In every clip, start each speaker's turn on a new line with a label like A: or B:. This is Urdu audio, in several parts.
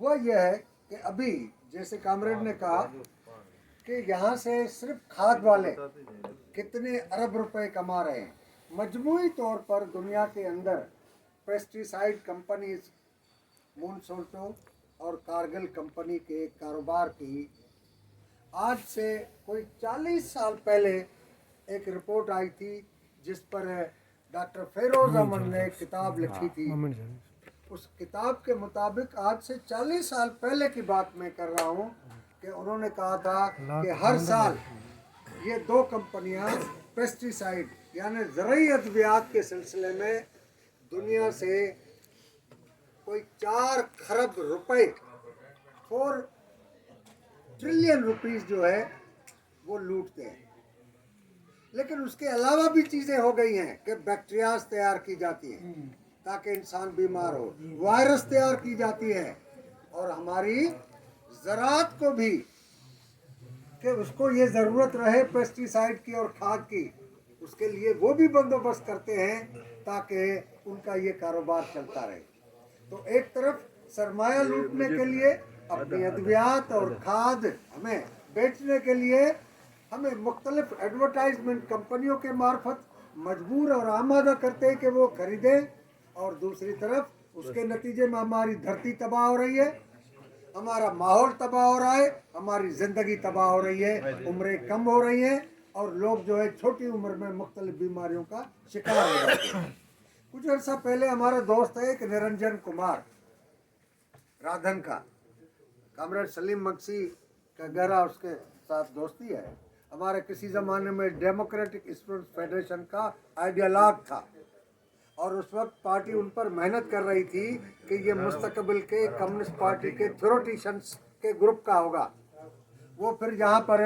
A: وہ یہ ہے کہ ابھی جیسے کامریڈ نے کہا کہ یہاں سے صرف کھاد والے کتنے ارب روپے کما رہے ہیں. مجموعی طور پر دنیا کے اندر پیسٹی سائیڈ کمپنیز مونسانٹو اور کارگل کمپنی کے کاروبار کی آج سے کوئی 40 سال پہلے ایک رپورٹ آئی تھی جس پر ڈاکٹر فیروز احمد نے ایک کتاب لکھی تھی. اس کتاب کے مطابق آج سے 40 سال پہلے کی بات میں کر رہا ہوں کہ انہوں نے کہا تھا کہ ہر سال یہ 2 کمپنیاں پیسٹی سائیڈ یعنی زرعی ادویات کے سلسلے میں دنیا سے کوئی 4 خرب روپے 4 ٹریلین روپیز جو ہے وہ لوٹتے ہیں. لیکن اس کے علاوہ بھی چیزیں ہو گئی ہیں کہ بیکٹیریاز تیار کی جاتی ہیں تاکہ انسان بیمار ہو, وائرس تیار کی جاتی ہے, اور ہماری زراعت کو بھی کہ اس کو یہ ضرورت رہے پیسٹی سائیڈ کی اور کھاد کی, اس کے لیے وہ بھی بندوبست کرتے ہیں تاکہ ان کا یہ کاروبار چلتا رہے. تو ایک طرف سرمایہ لوٹنے کے لیے اپنی ادویات اور کھاد ہمیں بیچنے کے لیے ہمیں مختلف ایڈورٹائزمنٹ کمپنیوں کے معرفت مجبور اور آمادہ کرتے ہیں کہ وہ خریدیں, اور دوسری طرف اس کے نتیجے میں ہماری دھرتی تباہ ہو رہی ہے, ہمارا ماحول تباہ ہو رہا ہے, ہماری زندگی تباہ ہو رہی ہے, عمریں کم ہو رہی ہیں اور لوگ جو ہے چھوٹی عمر میں مختلف بیماریوں کا شکار ہو جاتے ہیں. کچھ عرصہ پہلے ہمارا دوست ہے ایک نرنجن کمار رادھن کا, کامریڈ سلیم مکسی کا گہرا اس کے ساتھ دوستی ہے. ہمارے کسی زمانے میں ڈیموکریٹک اسٹوڈنٹس فیڈریشن کا آئیڈیالاگ تھا, اور اس وقت پارٹی ان پر محنت کر رہی تھی کہ یہ مستقبل کے کمیونسٹ پارٹی کے تھیوریٹیشنس کے گروپ کا ہوگا. وہ پھر یہاں پر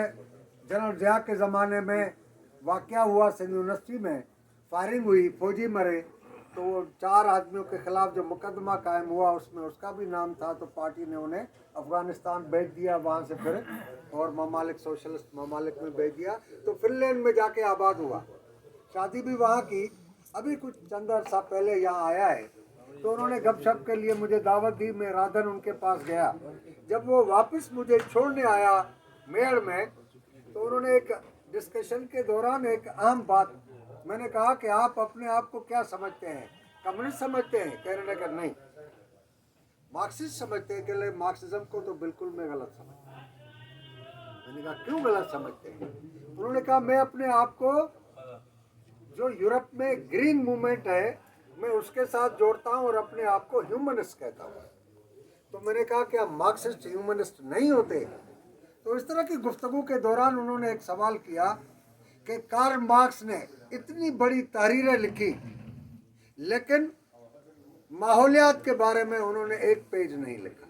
A: جنرل ضیاء کے زمانے میں واقعہ ہوا, سندھ یونیورسٹی میں فائرنگ ہوئی, فوجی مرے, تو وہ 4 آدمیوں کے خلاف جو مقدمہ قائم ہوا اس میں اس کا بھی نام تھا, تو پارٹی نے انہیں افغانستان بھیج دیا, وہاں سے پھر اور ممالک سوشلسٹ ممالک میں بھیج دیا, تو فن لینڈ میں جا کے آباد ہوا, شادی بھی وہاں کی. ابھی کچھ چند عرصہ پہلے یہاں آیا ہے, تو انہوں نے گپ شپ کے لیے مجھے دعوت دی, میں رادھن ان کے پاس گیا. جب وہ واپس مجھے چھوڑنے آیا میڑ میں, تو انہوں نے ایک ڈسکشن کے دوران ایک اہم بات, میں نے کہا کہ آپ اپنے آپ کو کیا سمجھتے ہیں, کمیونسٹ سمجھتے ہیں؟ کہنے لگا کہ نہیں, مارکسسٹ سمجھتے ہیں. کہ لے مارکسزم کو تو بالکل میں غلط سمجھتا ہوں. میں نے کہا کیوں غلط سمجھتے ہیں؟ انہوں نے کہا میں اپنے آپ کو جو یورپ میں گرین موومنٹ ہے میں اس کے ساتھ جوڑتا ہوں اور اپنے آپ کو ہیومنسٹ کہتا ہوں. تو میں نے کہا کہ آپ مارکسسٹ ہیومنسٹ نہیں ہوتے. تو اس طرح کی گفتگو کے دوران انہوں نے ایک سوال کیا کہ کارل مارکس نے اتنی بڑی تحریریں لکھی لیکن ماحولیات کے بارے میں انہوں نے ایک پیج نہیں لکھا.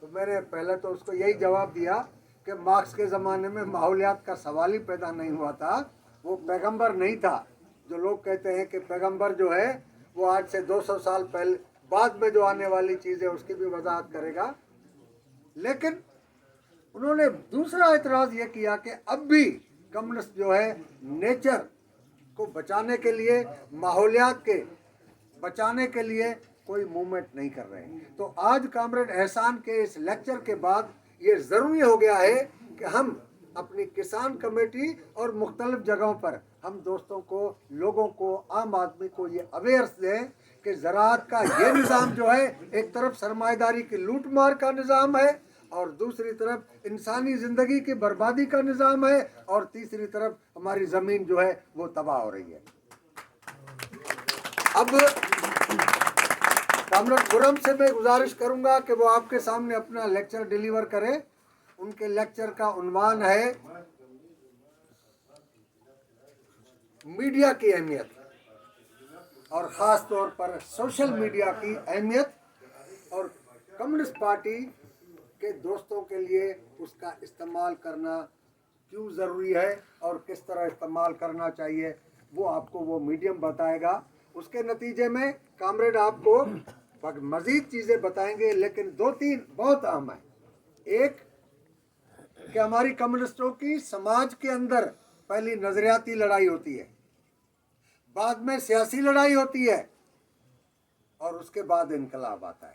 A: تو میں نے پہلے تو اس کو یہی جواب دیا کہ مارکس کے زمانے میں ماحولیات کا سوال ہی پیدا نہیں ہوا تھا, وہ پیغمبر نہیں تھا. جو لوگ کہتے ہیں کہ پیغمبر جو ہے وہ آج سے 200 سال پہلے بعد میں جو آنے والی چیز ہے اس کی بھی وضاحت کرے گا. لیکن انہوں نے دوسرا اعتراض یہ کیا کہ اب بھی کمیونسٹ جو ہے نیچر کو بچانے کے لیے, ماحولیات کے بچانے کے لیے کوئی موومنٹ نہیں کر رہے. تو آج کامریڈ احسان کے اس لیکچر کے بعد یہ ضروری ہو گیا ہے کہ ہم اپنی کسان کمیٹی اور مختلف جگہوں پر ہم دوستوں کو, لوگوں کو, عام آدمی کو یہ اویئرس دیں کہ زراعت کا یہ نظام جو ہے ایک طرف سرمایہ داری کی لوٹ مار کا نظام ہے, اور دوسری طرف انسانی زندگی کی بربادی کا نظام ہے, اور تیسری طرف ہماری زمین جو ہے وہ تباہ ہو رہی ہے. اب کامریڈ خرم سے میں گزارش کروں گا کہ وہ آپ کے سامنے اپنا لیکچر ڈیلیور کریں. ان کے لیکچر کا عنوان ہے میڈیا کی اہمیت, اور خاص طور پر سوشل میڈیا کی اہمیت, اور کمیونسٹ پارٹی کے دوستوں کے لیے اس کا استعمال کرنا کیوں ضروری ہے اور کس طرح استعمال کرنا چاہیے. وہ آپ کو وہ میڈیم بتائے گا. اس کے نتیجے میں کامریڈ آپ کو مزید چیزیں بتائیں گے, لیکن 2-3 بہت اہم ہیں. ایک کہ ہماری کمیونسٹوں کی سماج کے اندر پہلی نظریاتی لڑائی ہوتی ہے, بعد میں سیاسی لڑائی ہوتی ہے, اور اس کے بعد انقلاب آتا ہے.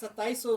B: 2700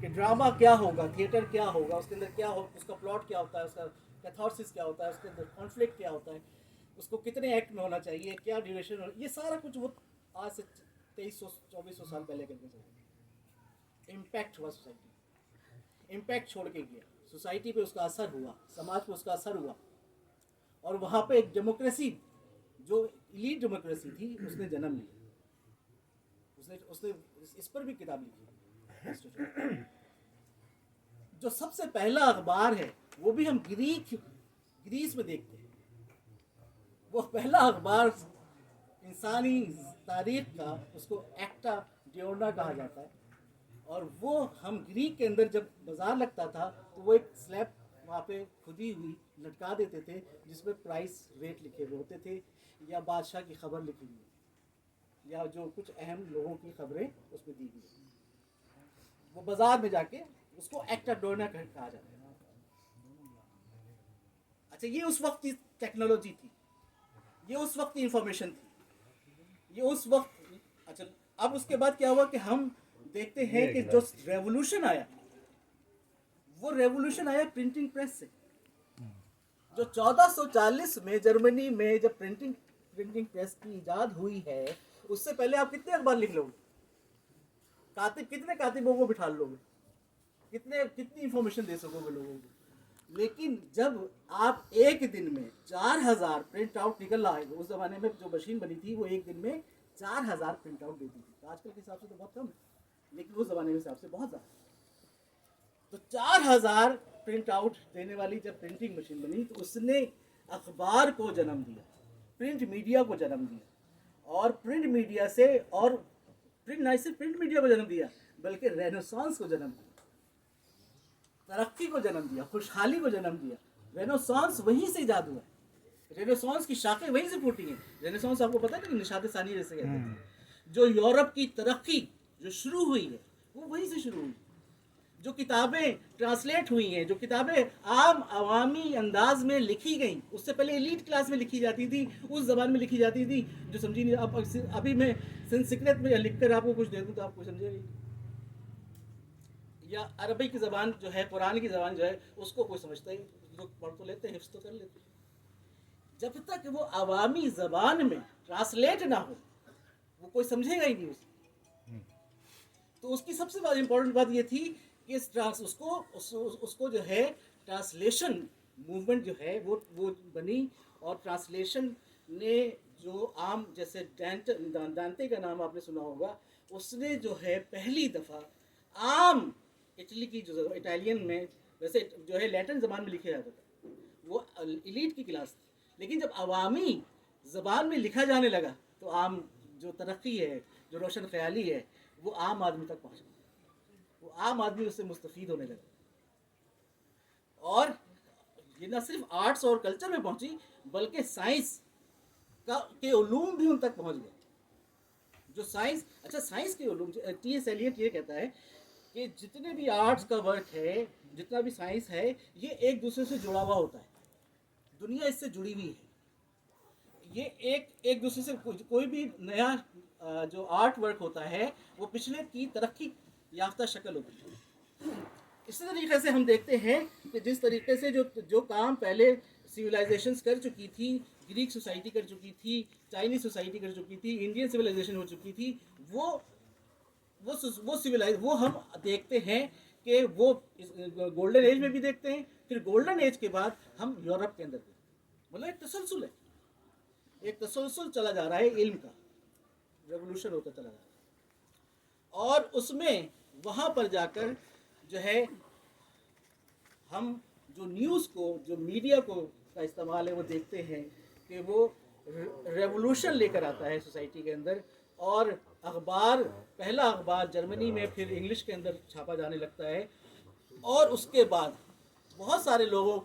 B: کہ ڈرامہ کیا ہوگا, تھیٹر کیا ہوگا, اس کے اندر کیا ہو, اس کا پلاٹ کیا ہوتا ہے, اس کا کیتھارسس کیا ہوتا ہے, اس کے اندر کانفلکٹ کیا ہوتا ہے, اس کو کتنے ایکٹ میں ہونا چاہیے, کیا ڈیوریشن ہونا, یہ سارا کچھ وہ آج سے 2300-2400 سال پہلے کرنے چاہیے. امپیکٹ ہوا سوسائٹی, امپیکٹ چھوڑ کے گیا سوسائٹی پہ, اس کا اثر ہوا, سماج پہ اس کا اثر ہوا, اور وہاں پہ ایک ڈیموکریسی جو ایلیٹ ڈیموکریسی تھی اس نے جنم لیا. اس نے اس پر بھی کتاب لکھی. جو سب سے پہلا اخبار ہے وہ بھی ہم گریس میں دیکھتے ہیں. وہ پہلا اخبار انسانی تاریخ کا, اس کو ایکٹا ڈیورنا کہا جاتا ہے, اور وہ ہم گریک کے اندر جب بازار لگتا تھا تو وہ ایک سلیب وہاں پہ کھدی ہوئی لٹکا دیتے تھے جس میں پرائس ریٹ لکھے ہوئے ہوتے تھے, یا بادشاہ کی خبر لکھی ہوئی, یا جو کچھ اہم لوگوں کی خبریں اس میں دی گئی. وہ بازار میں جا کے اس کو ایکٹا ڈورنا کہا جاتا ہے. اچھا, یہ اس وقت کی ٹیکنالوجی تھی, یہ اس وقت کی انفارمیشن تھی, یہ اس وقت. اچھا, اب اس کے بعد کیا ہوا کہ ہم دیکھتے ہیں کہ جو ریولوشن آیا, وہ ریولوشن آیا پرنٹنگ پریس سے. جو 1440 میں جرمنی میں جب پرنٹنگ پریس کی ایجاد ہوئی ہے, اس سے پہلے آپ کتنے اخبار لکھ لو گے, کتنے کاتبوں کو بٹھا لو گے, کتنی انفارمیشن دے سکو گے لوگوں کو. لیکن جب آپ ایک دن میں 4000 پرنٹ آؤٹ نکل آئے, اس زمانے میں جو مشین بنی تھی وہ ایک دن میں 4000 پرنٹ آؤٹ دیتی تھی. آج کل کے حساب سے تو بہت کم ہے, لیکن اس زمانے کے حساب سے بہت زیادہ. تو 4000 پرنٹ آؤٹ دینے والی جب پرنٹنگ مشین بنی تو اس نے اخبار کو جنم دیا, پرنٹ میڈیا کو جنم دیا, اور پرنٹ میڈیا سے, اور نہ صرف پرنٹ میڈیا کو جنم دیا بلکہ رینیسانس کو جنم دیا, ترقی کو جنم دیا, خوشحالی کو جنم دیا. رینیسانس وہیں سے ایجاد ہوا ہے, رینیسانس کی شاخیں وہیں سے پھوٹی ہیں. رینیسانس آپ کو پتہ ہے کہ نشاط ثانی جیسے کہتے ہیں, جو یورپ کی ترقی جو شروع ہوئی ہے وہ وہیں سے شروع ہوئی. جو کتابیں ٹرانسلیٹ ہوئی ہیں, جو کتابیں عام عوامی انداز میں لکھی گئیں, اس سے پہلے ایلیٹ کلاس میں لکھی جاتی تھی, اس زبان میں لکھی جاتی تھی جو سمجھی نہیں. اب ابھی میں سنسکرت میں لکھ کر آپ کو کچھ دے دوں تو آپ کو سمجھے گی, یا عربی کی زبان جو ہے, قرآن کی زبان جو ہے, اس کو کوئی سمجھتا ہی, لوگ پڑھ تو لیتے ہیں, حفظ تو کر لیتے ہیں. جب تک وہ عوامی زبان میں ٹرانسلیٹ نہ ہو وہ کوئی سمجھے گا ہی نہیں اسے. تو اس کی سب سے بڑی امپورٹنٹ بات یہ تھی کہ اس کو جو ہے ٹرانسلیشن موومنٹ جو ہے وہ بنی, اور ٹرانسلیشن نے جو عام, جیسے دانتے کا نام آپ نے سنا ہوگا, اس نے جو ہے پہلی دفعہ عام اٹلی کی جو اٹالین میں, ویسے جو ہے لیٹن زبان میں لکھا جاتا تھا, وہ ایلیٹ کی کلاس تھی, لیکن جب عوامی زبان میں لکھا جانے لگا تو عام جو ترقی ہے, جو روشن خیالی ہے, وہ عام آدمی تک پہنچ گئی, وہ عام آدمی اس سے مستفید ہونے لگا. اور یہ نہ صرف آرٹس اور کلچر میں پہنچی بلکہ سائنس کے علوم بھی ان تک پہنچ گئے. جو سائنس, اچھا سائنس کے علوم, ٹی ایس ایلیٹ یہ کہتا ہے کہ جتنے بھی آرٹس کا ورک ہے, جتنا بھی سائنس ہے, یہ ایک دوسرے سے جڑا ہوا ہوتا ہے, دنیا اس سے جڑی ہوئی ہے. یہ ایک دوسرے سے کوئی بھی نیا جو آرٹ ورک ہوتا ہے وہ پچھلے کی ترقی یافتہ شکل ہوتی ہے. اسی طریقے سے ہم دیکھتے ہیں کہ جس طریقے سے جو کام پہلے سویلائزیشنز کر چکی تھی, گریک سوسائٹی کر چکی تھی, چائنیز سوسائٹی کر چکی تھی, انڈین سویلائزیشن ہو چکی تھی, وہ ہم دیکھتے ہیں کہ وہ گولڈن ایج میں بھی دیکھتے ہیں. پھر گولڈن ایج کے بعد ہم یورپ کے اندر دیکھتے ہیں. مطلب ایک تسلسل ہے, ایک تسلسل چلا جا رہا ہے علم کا, ریولوشن ہوتا چلا جا رہا ہے. اور اس میں وہاں پر جا کر جو ہے ہم جو نیوز کو, جو میڈیا کو کا استعمال ہے, وہ دیکھتے ہیں کہ وہ ریولوشن لے کر آتا ہے سوسائٹی کے اندر. اور اخبار, پہلا اخبار جرمنی میں, پھر انگلش کے اندر چھاپا جانے لگتا ہے, اور اس کے بعد بہت سارے لوگوں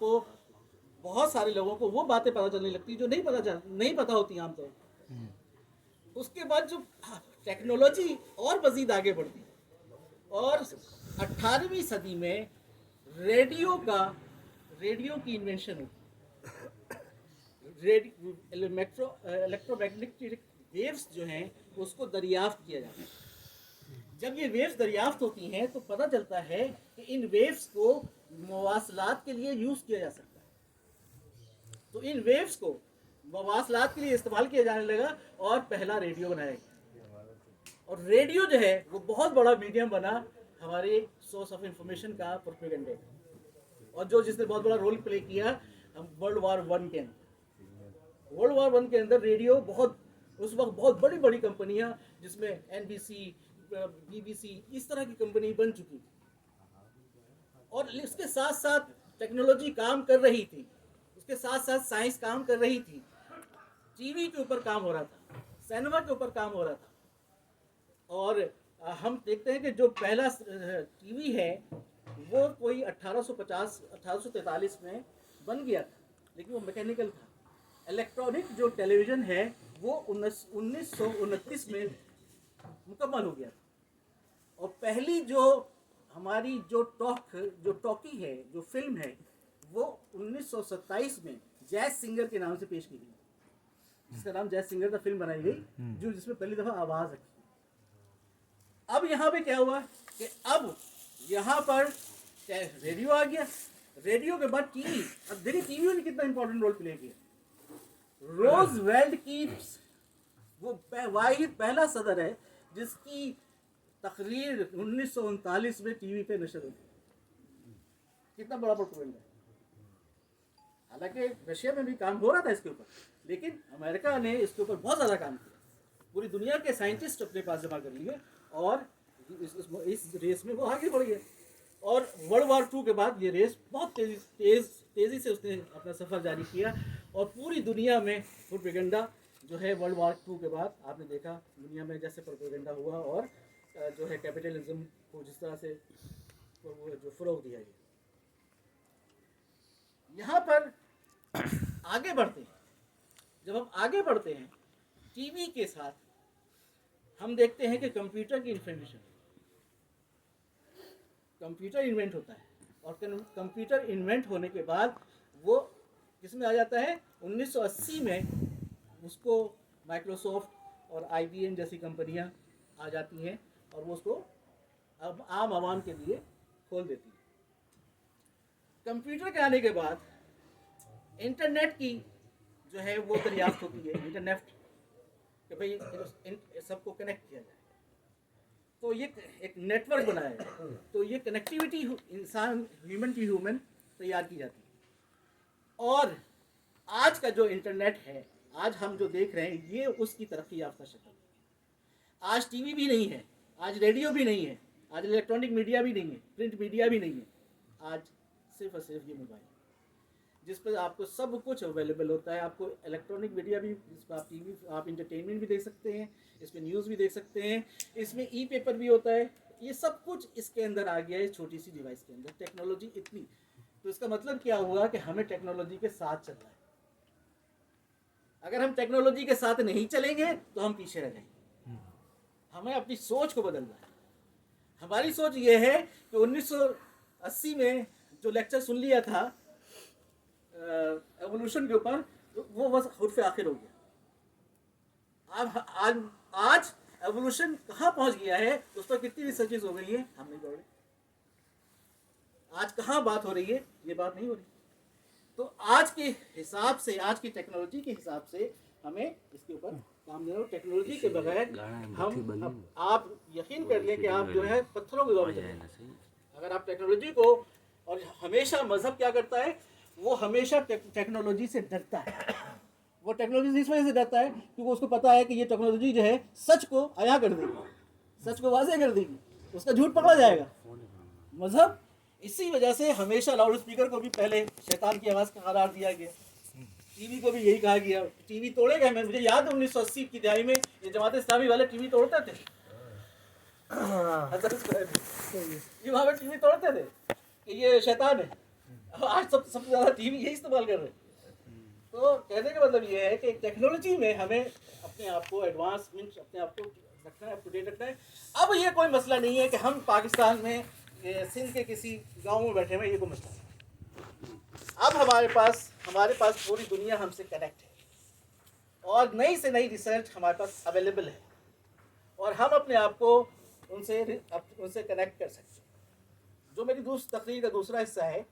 B: کو وہ باتیں پتہ چلنے لگتی جو نہیں پتہ ہوتی عام طور پر. اس کے بعد جو ٹیکنالوجی اور مزید آگے بڑھتی, اور 18ویں صدی میں ریڈیو کی انوینشن ہوتی, الیکٹرو میگنیٹک ویوز جو ہیں اس کو دریافت کیا جاتا ہے. جب یہ ویوز دریافت ہوتی ہیں تو پتہ چلتا ہے کہ ان ویوز کو مواصلات کے لیے یوز کیا جا سکتا ہے. تو ان ویوز کو مواصلات کے لیے استعمال کیا جانے لگا اور پہلا ریڈیو بنایا گیا. اور ریڈیو جو ہے وہ بہت بڑا میڈیم بنا ہمارے سورس آف انفارمیشن کا، پروپیگنڈے کا. اور جس نے بہت بڑا رول پلے کیا ورلڈ وار 1 کے اندر. ورلڈ وار 1 کے اندر ریڈیو اس وقت بہت بڑی بڑی کمپنیاں، جس میں NBC، BBC، اس طرح کی کمپنی بن چکی تھی. اور اس کے ساتھ ساتھ ٹیکنالوجی کام کر رہی تھی، اس کے ساتھ ساتھ سائنس کام کر رہی تھی. ٹی وی کے اوپر کام ہو رہا تھا، سینما کے اوپر کام ہو رہا تھا. اور ہم دیکھتے ہیں کہ جو پہلا ٹی وی ہے وہ کوئی 1843 میں بن گیا تھا، لیکن وہ میکینیکل تھا. الیکٹرانک جو ٹیلی ویژن ہے وہ 1929 میں مکمل ہو گیا تھا. اور پہلی جو ہماری جو ٹاکی ہے، جو فلم ہے، وہ 1927 میں جیز سنگر کے نام سے پیش کی گئی، جس کا نام جیز سنگر تھا. فلم بنائی گئی جس میں پہلی دفعہ آواز رکھی. اب یہاں پہ کیا ہوا کہ اب یہاں پر ریڈیو آ گیا. ریڈیو کے بعد ٹی وی. اب دیکھیں ٹی وی نے کتنا امپورٹنٹ رول پلے کیا. روز ویلڈ کی وہ واحد پہلا صدر ہے جس کی تقریر 1939 میں ٹی وی پہ نشر ہوئی. کتنا بڑا پروپیگنڈا ہے. حالانکہ رشیا میں بھی کام ہو رہا تھا اس کے اوپر، لیکن امریکہ نے اس کے اوپر بہت زیادہ کام کیا. پوری دنیا کے سائنٹسٹ اپنے پاس جمع کر لیے اور اس ریس میں وہ آگے بڑھ گئے. اور ورلڈ وار 2 کے بعد یہ ریس بہت تیزی سے اس نے اپنا سفر جاری کیا. اور پوری دنیا میں پروپیگنڈا جو ہے ورلڈ وار 2 کے بعد آپ نے دیکھا دنیا میں جیسے پروپیگنڈا ہوا اور جو ہے کیپٹلزم کو جس طرح سے جو فروغ دیا گیا. یہاں پر آگے بڑھتے ہیں. جب ہم آگے بڑھتے ہیں ٹی وی کے ساتھ ہم دیکھتے ہیں کہ کمپیوٹر کی انفارمیشن، کمپیوٹر انوینٹ ہوتا ہے. اور کمپیوٹر انوینٹ ہونے کے بعد وہ کس میں آ جاتا ہے 1980 میں. اس کو مائکروسافٹ اور IBM جیسی کمپنیاں آ جاتی ہیں اور وہ اس کو اب عام عوام کے لیے کھول دیتی ہیں. کمپیوٹر کے آنے کے بعد انٹرنیٹ کی جو ہے وہ دریافت ہوتی ہے. انٹرنیٹ کہ بھئی سب کو کنیکٹ کیا جائے. تو یہ ایک نیٹ ورک بنایا ہے. تو یہ کنیکٹیوٹی انسان ہیومن ٹو ہیومن تیار کی جاتی ہے. اور آج کا جو انٹرنیٹ ہے، آج ہم جو دیکھ رہے ہیں، یہ اس کی ترقی یافتہ شکل ہے. آج ٹی وی بھی نہیں ہے، آج ریڈیو بھی نہیں ہے، آج الیکٹرانک میڈیا بھی نہیں ہے، پرنٹ میڈیا بھی نہیں ہے. آج صرف اور صرف یہ موبائل جس پہ آپ کو سب کچھ اویلیبل ہوتا ہے. آپ کو الیکٹرانک میڈیا بھی، جس پہ آپ ٹی وی، آپ انٹرٹینمنٹ بھی دیکھ سکتے ہیں، اس میں نیوز بھی دیکھ سکتے ہیں، اس میں ای پیپر بھی ہوتا ہے. یہ سب کچھ اس کے اندر آ گیا ہے چھوٹی سی ڈیوائس کے اندر. ٹیکنالوجی اتنی. تو اس کا مطلب کیا ہوا کہ ہمیں ٹیکنالوجی کے ساتھ چلنا ہے. اگر ہم ٹیکنالوجی کے ساتھ نہیں چلیں گے تو ہم پیچھے رہ جائیں گے. ہمیں اپنی سوچ کو بدلنا ہے. ہماری سوچ یہ ہے کہ 1980 میں جو لیکچر سن لیا تھا ایوولوشن کے اوپر، وہ بس حرف آخر ہو گیا. آج ایوولوشن کہاں پہنچ گیا ہے، اس پر کتنی ریسرچز ہو گئی ہیں، ہم نہیں پڑھ رہے. آج کہاں بات ہو رہی ہے، یہ بات نہیں ہو رہی. تو آج کے حساب سے، آج کی ٹیکنالوجی کے حساب سے ہمیں اس کے اوپر کام دینا. ٹیکنالوجی کے بغیر ہم، آپ یقین کر لیں کہ آپ جو ہے پتھروں کے دور میں چلیں گے. اگر آپ ٹیکنالوجی کو، اور ہمیشہ مذہب کیا کرتا ہے، وہ ہمیشہ ٹیکنالوجی سے ڈرتا ہے. وہ ٹیکنالوجی اس وجہ سے ڈرتا ہے کیونکہ اس کو پتا ہے کہ یہ ٹیکنالوجی جو ہے سچ کو عیاں کر دے گی، سچ کو واضح کر دے گی، اس کا جھوٹ پکڑا جائے گا. مذہب اسی وجہ سے ہمیشہ لاؤڈ اسپیکر کو بھی پہلے شیطان کی آواز کا قرار دیا گیا. ٹی وی کو بھی یہی کہا گیا. ٹی وی توڑے گئے. مجھے یاد ہے 1980 کی دہائی میں یہ جماعت اسلامی والے ٹی وی توڑتے تھے. یہ وہاں پہ ٹی وی توڑتے تھے کہ یہ شیطان ہے. آج سب سے زیادہ ٹی وی یہی استعمال کر رہے ہیں. تو کہنے کا مطلب یہ ہے کہ ٹیکنالوجی میں ہمیں اپنے آپ کو ایڈوانسمنٹ، اپنے آپ کو رکھنا ہے، اپ ٹو ڈیٹ رکھنا ہے. اب یہ کوئی مسئلہ نہیں ہے کہ ہم پاکستان میں سندھ کے کسی گاؤں میں بیٹھے ہوئے، یہ کوئی مسئلہ نہیں. اب ہمارے پاس پوری دنیا ہم سے کنیکٹ ہے اور نئی سے نئی ریسرچ ہمارے پاس اویلیبل ہے. اور ہم اپنے آپ کو ان سے کنیکٹ کر سکتے ہیں. جو میری تقریر کا دوسرا حصہ ہے